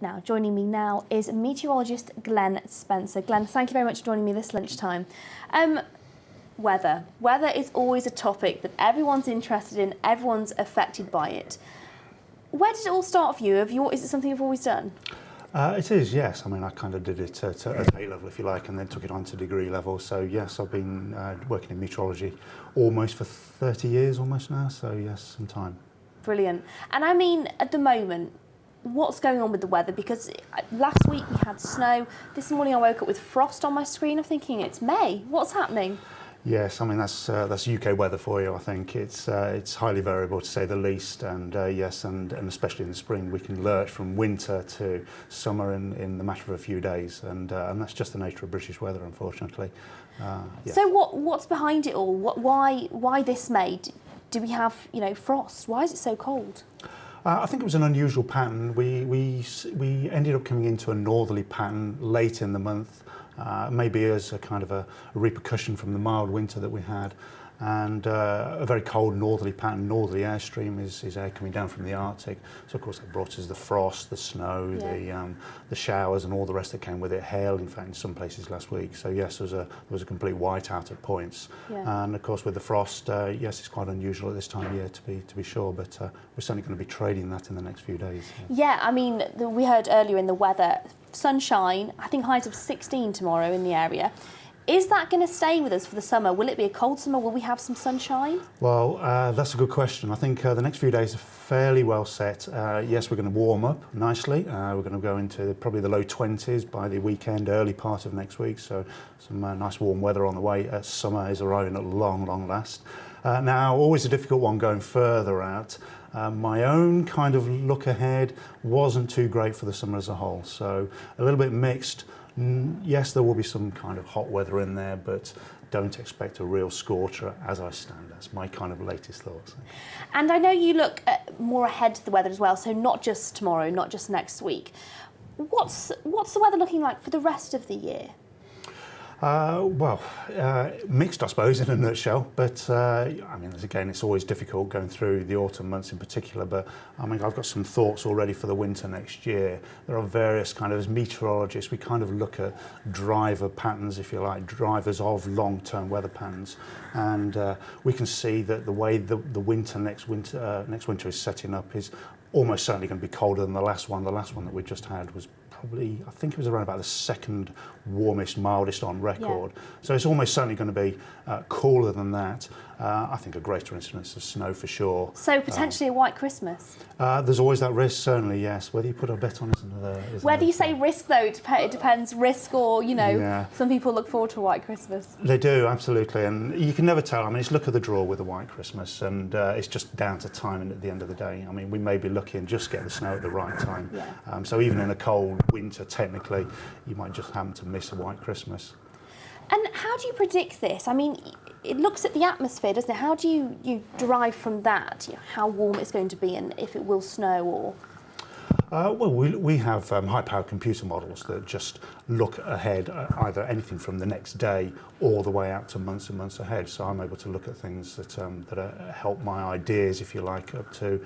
Now, joining me now is meteorologist Glen Spencer. Glen, thank you very much for joining me this lunchtime. Weather. Weather is always a topic that everyone's interested in, everyone's affected by it. Where did it all start for you? Is it something you've always done? It is, yes. I mean, I kind of did it at A level, if you like, and then took it on to degree level. So, yes, I've been working in meteorology almost for 30 years almost now. So, yes, some time. Brilliant. And I mean, at the moment, what's going on with the weather? Because last week we had snow. This morning I woke up with frost on my screen. I'm thinking it's May. What's happening? Yes, I mean that's UK weather for you. I think it's highly variable to say the least, and yes, and especially in the spring we can lurch from winter to summer in the matter of a few days, and that's just the nature of British weather, unfortunately. Yes. So what's behind it all? Why this May? Do we have frost? Why is it so cold? I think it was an unusual pattern. We ended up coming into a northerly pattern late in the month. Maybe as a kind of a repercussion from the mild winter that we had, and a very cold northerly pattern. Northerly airstream is air coming down from the Arctic, so of course that brought us the frost, the snow, the showers, and all the rest that came with it. Hail, in fact, in some places last week. So yes, there was a complete whiteout at points, and of course with the frost, yes, it's quite unusual at this time of year to be sure. But we're certainly going to be trading that in the next few days. Yeah, I mean, we heard earlier in the weather. Sunshine, I think highs of 16 tomorrow in the area. Is that going to stay with us for the summer? Will it be a cold summer? Will we have some sunshine? Well, that's a good question. I think the next few days are fairly well set. Yes, we're going to warm up nicely. We're going to go into probably the low 20s by the weekend, early part of next week. So some nice warm weather on the way. Summer is arriving at long last. Now, always a difficult one going further out. My own kind of look ahead wasn't too great for the summer as a whole, so a little bit mixed. Yes, there will be some kind of hot weather in there, but don't expect a real scorcher as I stand. That's my kind of latest thoughts. And I know you look more ahead to the weather as well, so not just tomorrow, not just next week. What's the weather looking like for the rest of the year? Mixed, I suppose, in a nutshell. But I mean, again, it's always difficult going through the autumn months in particular. But I mean, I've got some thoughts already for the winter next year. There are various kind of, as meteorologists, we kind of look at driver patterns, if you like, drivers of long-term weather patterns, and we can see that the way the next winter is setting up is almost certainly going to be colder than the last one. The last one that we just had was probably, I think it was around about the second warmest, mildest on record. Yeah. So it's almost certainly going to be cooler than that. I think a greater incidence of snow for sure. So potentially a white Christmas? There's always that risk, certainly, yes. Whether you put a bet on is another... Whether you say risk, though, it depends. Risk or, some people look forward to a white Christmas. They do, absolutely. And you can never tell. I mean, it's luck of the draw with a white Christmas, and it's just down to timing at the end of the day. I mean, we may be lucky and just get the snow at the right time. Yeah. So even in a cold winter, technically, you might just happen to miss a white Christmas. And how do you predict this? I mean, it looks at the atmosphere, doesn't it? How do you derive from that how warm it's going to be and if it will snow or... We have high-powered computer models that just look ahead, either anything from the next day all the way out to months and months ahead. So I'm able to look at things that help my ideas, if you like, up to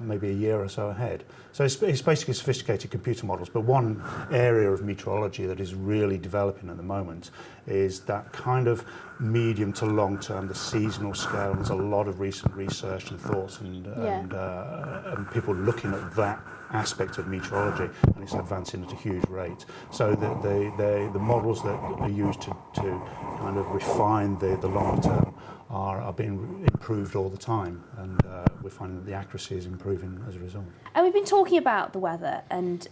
maybe a year or so ahead. So it's basically sophisticated computer models. But one area of meteorology that is really developing at the moment is that kind of medium to long term, the seasonal scale. And there's a lot of recent research and thoughts and people looking at that aspect of meteorology, and it's advancing at a huge rate. So the models that are used to kind of refine the long term are being improved all the time, and we're finding that the accuracy is improving as a result. And we've been talking about the weather and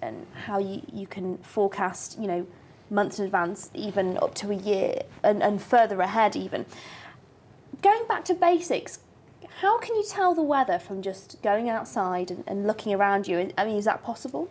how you can forecast, months in advance, even up to a year, and further ahead even. Going back to basics, how can you tell the weather from just going outside and looking around you? I mean, is that possible?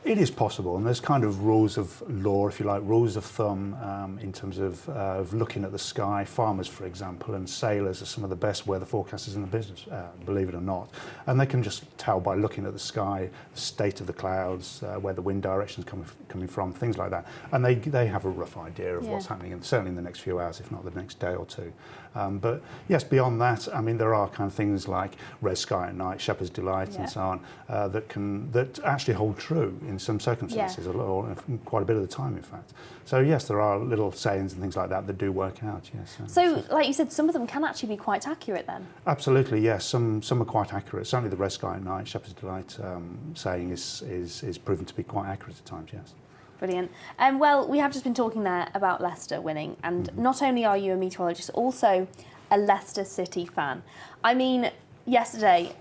It is possible, and there's kind of rules of law, if you like, rules of thumb in terms of looking at the sky. Farmers, for example, and sailors are some of the best weather forecasters in the business, believe it or not. And they can just tell by looking at the sky, the state of the clouds, where the wind direction is coming from, things like that. And they have a rough idea of what's happening, and certainly in the next few hours, if not the next day or two. But yes, beyond that, I mean, there are kind of things like red sky at night, shepherd's delight, and so on, that actually hold true in some circumstances, or quite a bit of the time, in fact. So yes, there are little sayings and things like that that do work out. Yes. So, like you said, some of them can actually be quite accurate then. Absolutely, yes. Some are quite accurate. Certainly, the Red Sky at Night, Shepherd's Delight saying is proven to be quite accurate at times. Yes. Brilliant. Well, we have just been talking there about Leicester winning, and not only are you a meteorologist, also a Leicester City fan. I mean, yesterday,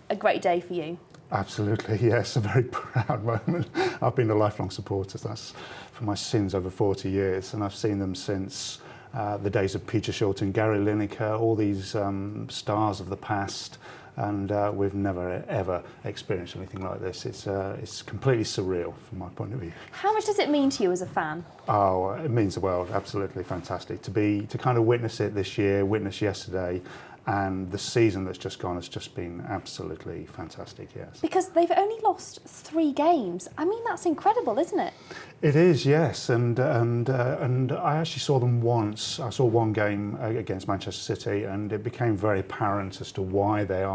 a great day for you. Absolutely, yes, a very proud moment. I've been a lifelong supporter. That's for my sins over 40 years, and I've seen them since the days of Peter Shilton, Gary Lineker, all these stars of the past. And we've never ever experienced anything like this. It's completely surreal from my point of view. How much does it mean to you as a fan? Oh, it means the world. Absolutely fantastic to kind of witness it this year, witness yesterday, and the season that's just gone has just been absolutely fantastic. Yes. Because they've only lost 3 games. I mean, that's incredible, isn't it? It is, yes, and I actually saw them once. I saw one game against Manchester City, and it became very apparent as to why they're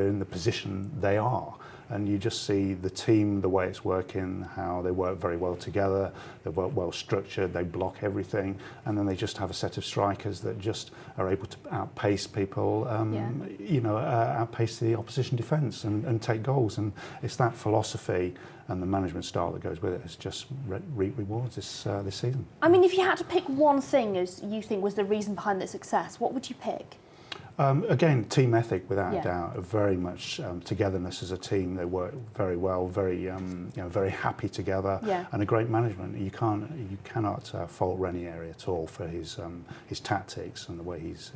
in the position they are. And you just see the team, the way it's working, how they work very well together. They're well structured. They block everything, and then they just have a set of strikers that just are able to outpace people. Outpace the opposition defence and take goals. And it's that philosophy and the management style that goes with it has just reaped rewards this season. I mean, if you had to pick one thing as you think was the reason behind the success, what would you pick? Again, team ethic, without a doubt. Very much togetherness as a team. They work very well, very happy together, and a great management. You cannot fault Ranieri at all for his tactics and the way he's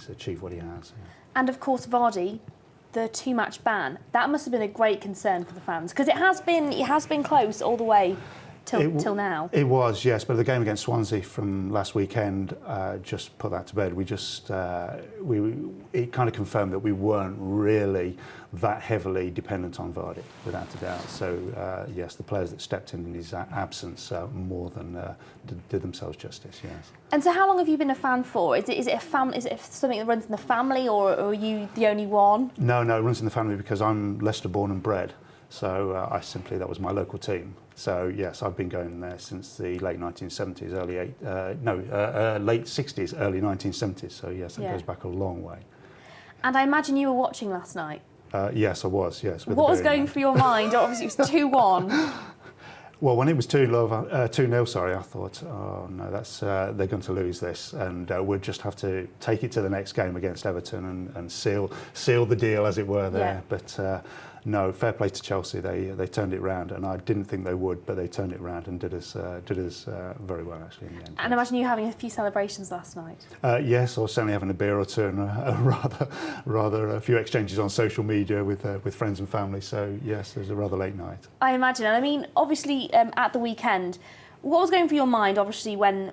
achieved what he has. Yeah. And of course, Vardy, the 2-match ban. That must have been a great concern for the fans, because it has been close all the way till now. It was, yes, but the game against Swansea from last weekend just put that to bed. It kind of confirmed that we weren't really that heavily dependent on Vardy, without a doubt. So yes, the players that stepped in his absence more than did themselves justice. Yes. And so, how long have you been a fan for? Is it something that runs in the family, or are you the only one? No, it runs in the family because I'm Leicester born and bred. So that was my local team. So yes, I've been going there since the late 1970s, late 60s, early 1970s. So yes, it goes back a long way. And I imagine you were watching last night. Yes, I was. Yes. What was going through your mind? Obviously, it was 2-1. Well, when it was 2-0, sorry, I thought, oh no, they're going to lose this, and we'll just have to take it to the next game against Everton and seal the deal, as it were, there. Yeah. But no, fair play to Chelsea. They turned it round, and I didn't think they would, but they turned it round and did us very well, actually, in the end. And imagine you having a few celebrations last night. Yes, or certainly having a beer or two, and rather a few exchanges on social media with friends and family. So yes, it was a rather late night. I imagine, and I mean, obviously, at the weekend, what was going through your mind? Obviously, when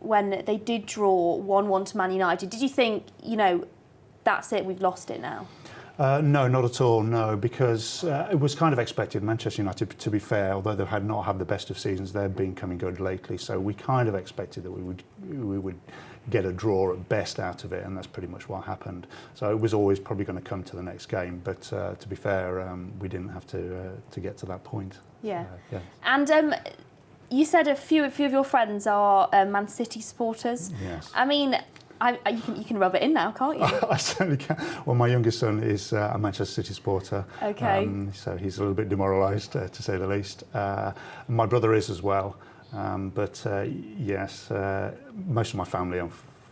they did draw 1-1 to Man United, did you think, that's it, we've lost it now? No, not at all, no, because it was kind of expected. Manchester United, to be fair, although they had not had the best of seasons, they've been coming good lately, so we kind of expected that we would get a draw at best out of it, and that's pretty much what happened. So it was always probably going to come to the next game, but to be fair, we didn't have to get to that point. Yeah. And you said a few of your friends are Man City supporters. Yes. I mean, you can rub it in now, can't you? I certainly can. Well, my youngest son is a Manchester City supporter. Okay. So he's a little bit demoralised, to say the least. My brother is as well. Yes, most of my family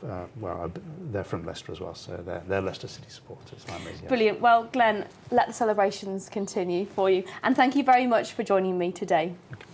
they're from Leicester as well, so they're Leicester City supporters. Like me, yes. Brilliant. Well, Glenn, let the celebrations continue for you. And thank you very much for joining me today. Okay.